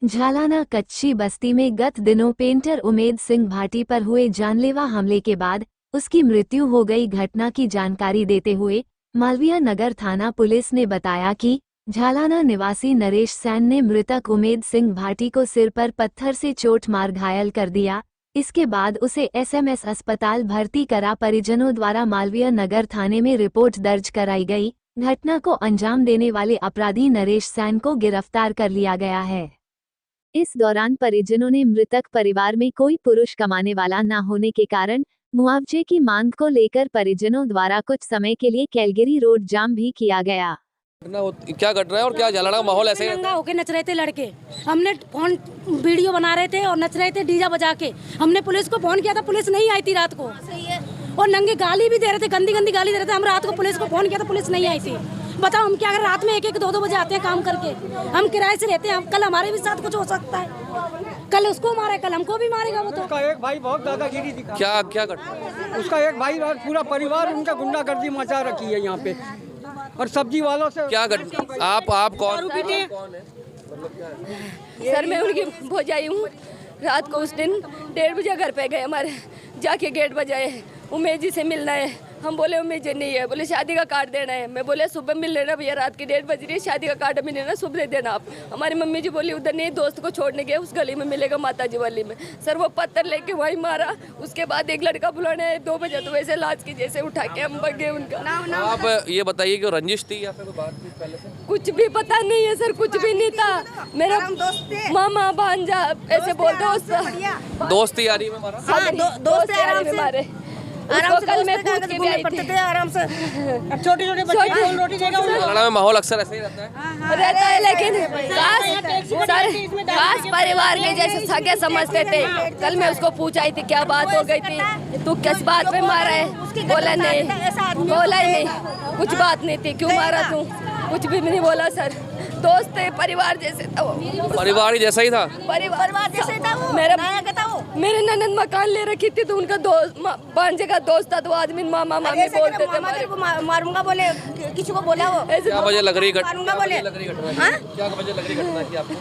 झालाना कच्ची बस्ती में गत दिनों पेंटर उमेद सिंह भाटी पर हुए जानलेवा हमले के बाद उसकी मृत्यु हो गई। घटना की जानकारी देते हुए मालवीय नगर थाना पुलिस ने बताया कि झालाना निवासी नरेश सैन ने मृतक उमेद सिंह भाटी को सिर पर पत्थर से चोट मार घायल कर दिया। इसके बाद उसे एसएमएस अस्पताल भर्ती करा। परिजनों द्वारा मालवीय नगर थाने में रिपोर्ट दर्ज कराई गई। घटना को अंजाम देने वाले अपराधी नरेश सैन को गिरफ्तार कर लिया गया है। इस दौरान परिजनों ने मृतक परिवार में कोई पुरुष कमाने वाला न होने के कारण मुआवजे की मांग को लेकर परिजनों द्वारा कुछ समय के लिए कैलगरी रोड जाम भी किया गया। क्या घट रहा है और क्या झालाना का माहौल ऐसे नंगा होके नच रहे थे लड़के। हमने फोन वीडियो बना रहे थे और नच रहे थे डीजा बजा के। हमने पुलिस को फोन किया था, पुलिस नहीं आई थी रात को। और नंगे गाली भी दे रहे थे, गंदी गंदी गाली दे रहे थे। हम रात को पुलिस को फोन किया था, पुलिस नहीं आई थी। बताओ हम क्या अगर रात में 1-1, 2-2 बजे आते हैं काम करके। हम किराए से रहते हैं। कल हमारे भी साथ कुछ हो सकता है। कल उसको मारे, कल हमको भी मारेगा वो तो। उसका एक भाई बहुत दादागिरी दिखा। क्या घट रहा है? उसका एक भाई और पूरा परिवार उनका गुंडागर्दी मचा रखी है यहाँ पे। और सब्जी वालों से क्या घट आप कौन है? सर मैं उनकी भौजाई हूँ। रात को उस दिन 1:30 बजे घर पे गए, हमारे जाके गेट बजाए, उमेश जी से मिलना है। हम बोले उमेश जी नहीं है, बोले शादी का कार्ड देना है। मैं बोले सुबह मिल लेना भैया, रात की 1:30 बज रही है, शादी का कार्ड मिल लेना, सुबह देना आप। हमारी मम्मी जी बोली उधर नहीं, दोस्त को छोड़ने गए, उस गली में मिलेगा माता जी वाली में। सर वो पत्थर लेके वहीं मारा। उसके बाद एक लड़का बुलाने आए 2 बजे, तो वैसे लाश की जैसे उठा के हम भगे उनका। आप ये बताइए कि रंजिश थी या फिर कोई बात थी पहले से? कुछ भी पता नहीं है सर, कुछ भी नहीं था। मेरा मामा भांजा ऐसे बोलते दोस्त ही यारी में मारा? दोस्त यारी में मारे। उसको कल मैं पूछ के भी आई थी। आराम से छोटे-छोटे बच्चे को रोटी देगा। झालाना में माहौल अक्सर ऐसे ही रहता है। लेकिन काश परिवार के जैसे सगे समझते थे। कल मैं उसको पूछ आई थी क्या बात हो गई थी, तू किस बात पे मारा है? बोला नहीं, बोला ही नहीं, कुछ बात नहीं थी। क्यों मारा तू? कुछ भी नहीं बोला सर। दोस्त थे, परिवार जैसे था वो। परिवार ही जैसा ही था? परिवार जैसे था वो। मेरे ननद मकान ले रखी थी, तो उनका दोस्त भांजे का दोस्त था, तो आदमी मामा मामी बोलते थे। मारूंगा बोले, किसी को बोला वो। क्या वजह लग रही घटना? मारूंगा बोले। क्या वजह लग रही घटना की आपको?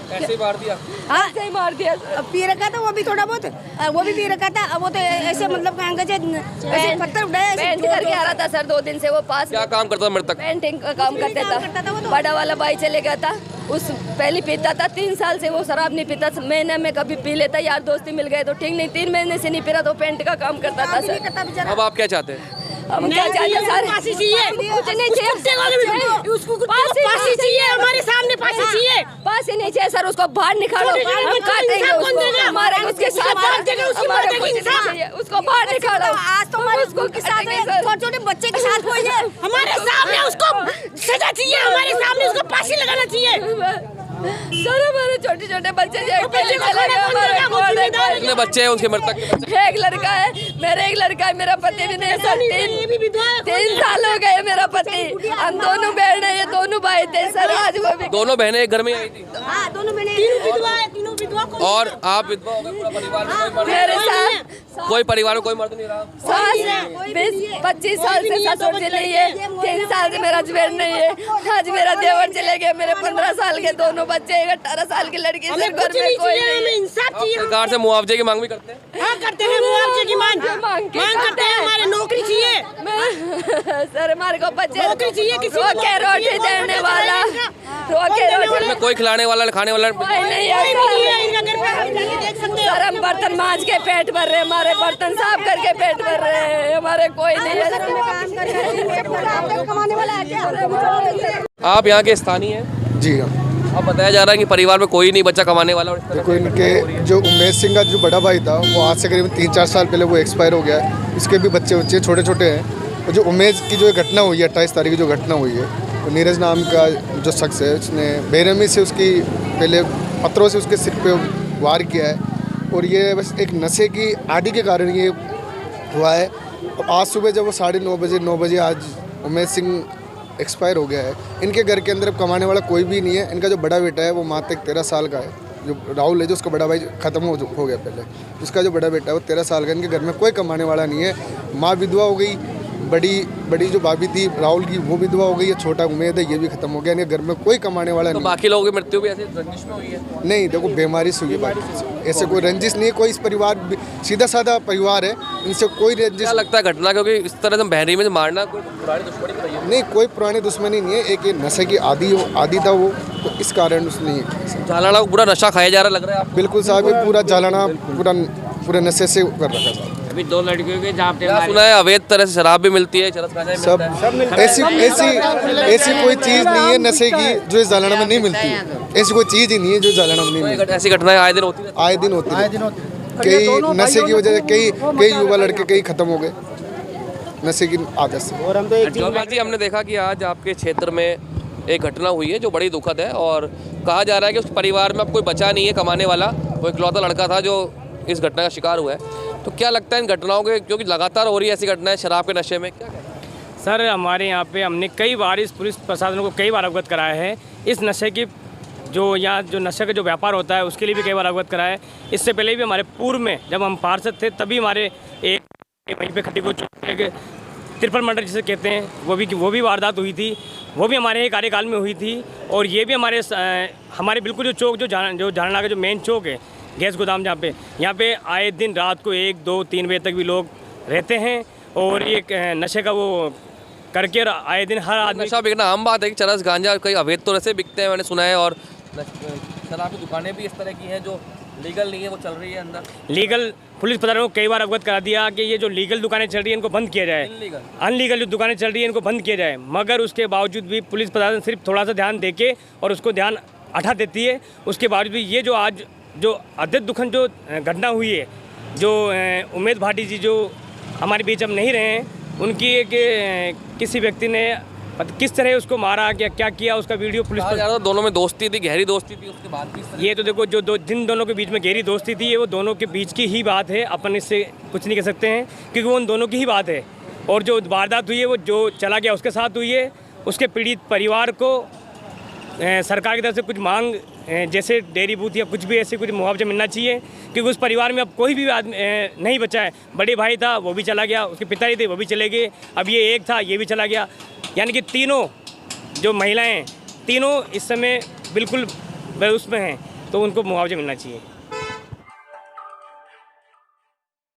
ऐसे ही मार दिया? ऐसे ही मार दिया। पी रखा था वो भी थोड़ा बहुत, वो भी पी रखा था। वो तो ऐसे मतलब ऐसे पत्थर उठाया, पेंट करके आ रहा था सर 2 दिन से वो पास। क्या काम करता था मृतक? पेंटिंग का काम करता था। बड़ा वाला भाई चले गया था, उस पहले पीता था। 3 साल से वो शराब नहीं पीता। महीने में कभी पी लेता, यार दोस्ती मिल गए तो ठीक, नहीं 3 महीने से नहीं पी रहा, तो पेंट का काम करता था सर। अब आप क्या चाहते हैं? हम क्या चाहते हैं सर? फांसी चाहिए। कुछ नहीं चाहिए, उसको फांसी चाहिए। हमारे सामने फांसी चाहिए। फांसी नहीं चाहिए सर, उसको बाहर निकालो, हम काटेंगे उसको, मारेंगे उसके साथ। हमारे कुछ नहीं चाहिए, उसको बाहर निकालो। आज तो हमारे उसको के साथ छोटे-छोटे बच्चे के साथ हुई है। हमारे सामने उसको सजा चाहिए, हमारे सामने उसको फांसी लगाना चाहिए। सर हमारे छोटे-छोटे बच्चे कितने बच्चे हैं उसके मृतक के? एक लड़का है, मेरा एक लड़का है, मेरा पति भी नहीं है सर। 3 साल हो गए मेरा पति। हम दोनों बहन है, ये दोनों भाई थे सर। आज वो भी दोनों बहनें एक घर में आई थी? हाँ, दोनों बहनें। तीनों विधवा। और आप विधवा हो गए? पूरा परिवार में कोई मर्द? मेरे साथ कोई परिवार में कोई मर्द नहीं रहा? 25 साल से ससुर चले गए, 3 साल से मेरा हस्बैंड नहीं है। आज मेरा देवर चले गए, मेरे 15 साल के दोनों बच्चे, 18 साल की लड़की। सर घर में कोई नहीं। आप सरकार से मुआवजे की मांग भी करते हैं? हाँ करते हैं, मुआवजे की मांग करते हैं। हमारे नौकरी चाहिए सर, हमारे को बच्चे नौकरी चाहिए, किसी रो के रोटी देने वाला, रो के रोटी में कोई खिलाने वाला खाने वाला नहीं है सर। हम बर्तन मांज के पेट भर रहे हैं, हमारे बर्तन साफ करके पेट भर रहे हैं, हमारे कोई नहीं है। आप यहाँ के स्थानीय हैं? जी हाँ। अब बताया जा रहा है कि परिवार में कोई नहीं बच्चा कमाने वाला। देखो, इनके जो उमेश सिंह का जो बड़ा भाई था, वो आज से करीब 3-4 साल पहले वो एक्सपायर हो गया है। इसके भी बच्चे छोटे छोटे हैं। और जो उमेश की जो घटना हुई है, 28 तारीख की जो घटना हुई है, तो नीरज नाम का जो शख्स है, उसने बेरहमी से उसकी पहले पत्थरों से उसके सिर पे वार किया है। और ये बस एक नशे की आदी के कारण ये हुआ है। आज सुबह जब वो 9:30 बजे आज उमेश सिंह एक्सपायर हो गया है। इनके घर के अंदर कमाने वाला कोई भी नहीं है। इनका जो बड़ा बेटा है वो मात्र 13 साल का है, जो राहुल है, जो उसका बड़ा भाई ख़त्म हो गया पहले। उसका जो बड़ा बेटा है वो 13 साल का। इनके घर में कोई कमाने वाला नहीं है। माँ विधवा हो गई, बड़ी जो भाभी थी राहुल की, वो विधवा हो गई है। छोटा उमेद है, ये भी खत्म हो गया। घर में कोई कमाने वाला तो नहीं। बाकी लोगों की मृत्यु भी ऐसे रंजिश में हुई है? नहीं, देखो बीमारी से हुई है बाकी, ऐसे कोई रंजिश नहीं है। कोई इस परिवार सीधा साधा परिवार है, इनसे कोई रंजिश। क्या लगता है घटना, क्योंकि इस तरह से बहरी में मारना कोई पुरानी दुश्मनी भी रही है? नहीं, कोई पुरानी दुश्मनी नहीं है। एक ये नशे की आदी था वो, तो इस कारण उसने झालाना को पूरा नशा खाया जा रहा लग रहा है आपको? बिल्कुल साहब, ये पूरा जालाना पूरा नशे से कर रखा था। अभी 2 लड़कियों के जाप क्या सुना है अवैध तरह से शराब भी मिलती है, चरस गांजा भी सब मिलता है? ऐसी कोई चीज़ नहीं है नशे की जो इस जालाना में नहीं मिलती है। ऐसी कोई चीज़ ही नहीं है जो जालाना में नहीं मिलती। ऐसी घटनाएं आए दिन होती रहती आए दिन होती है। कई नशे की वजह से कई युवा लड़के कई खत्म हो गए नशे की आदत से। हैं। जी, हमने देखा कि आज आपके क्षेत्र में एक घटना हुई है जो बड़ी दुखद है, और कहा जा रहा है कि उस परिवार में अब कोई बचा नहीं है कमाने वाला। वो इकलौता लड़का था जो इस घटना का शिकार हुआ है। तो क्या लगता है इन घटनाओं के, क्योंकि लगातार हो रही है ऐसी घटनाएं शराब के नशे में, क्या कहते हैं? सर, हमारे यहाँ पे हमने कई बार इस पुलिस प्रशासन को कई बार अवगत कराया है। इस नशे की जो यहाँ जो नशे का जो व्यापार होता है उसके लिए भी कई बार अवगत कराया है। इससे पहले भी हमारे पूर्व में जब हम पार्षद थे तभी हमारे एक वहीं पे खट्टी को तिरपन मर्डर जिसे कहते हैं वो भी वारदात हुई थी। वो भी हमारे कार्यकाल में हुई थी। और ये भी हमारे बिल्कुल जो चौक जो झालाना का जो मेन चौक है, गैस गोदाम, यहाँ पे आए दिन रात को 1, 2, 3 बजे तक भी लोग रहते हैं। और ये नशे का वो करके आए दिन हर आदमी नशा बिकना आम बात है कि चरस गांजा कई अवैध तो ऐसे बिकते हैं, मैंने सुना है। और शराब की दुकानें भी इस तरह की हैं जो लीगल नहीं है, वो चल रही है अंदर। लीगल पुलिस प्रशासन को कई बार अवगत करा दिया कि ये जो लीगल दुकानें चल रही हैं इनको बंद किया जाए, अनलीगल जो दुकानें चल रही हैं इनको बंद किया जाए। मगर उसके बावजूद भी पुलिस प्रशासन सिर्फ थोड़ा सा ध्यान देके और उसको ध्यान हटा देती है। उसके बावजूद भी ये जो आज जो अत्यंत दुखद जो घटना हुई है, जो उमेद भाटी जी जो हमारे बीच अब नहीं रहे हैं, उनकी एक किसी व्यक्ति ने किस तरह उसको मारा, क्या किया, उसका वीडियो पुलिस पर। दोनों में दोस्ती थी, गहरी दोस्ती थी, उसके बाद भी ये तो देखो जिन दोनों के बीच में गहरी दोस्ती थी, ये वो दोनों के बीच की ही बात है। अपन इससे कुछ नहीं कह सकते हैं क्योंकि वो उन दोनों की ही बात है। और जो वारदात हुई है वो जो चला गया उसके साथ हुई है। उसके पीड़ित परिवार को सरकार की तरफ से कुछ मांग, जैसे डेयरी बूथ या कुछ भी ऐसे कुछ मुआवजा मिलना चाहिए, क्योंकि उस परिवार में अब कोई भी आदमी नहीं बचा है। बड़े भाई था वो भी चला गया, उसके पिताजी थे वो भी चले गए, अब ये एक था ये भी चला गया। यानी कि तीनों जो महिलाएं तीनों इस समय बिल्कुल उसमें हैं, तो उनको मुआवजा मिलना चाहिए।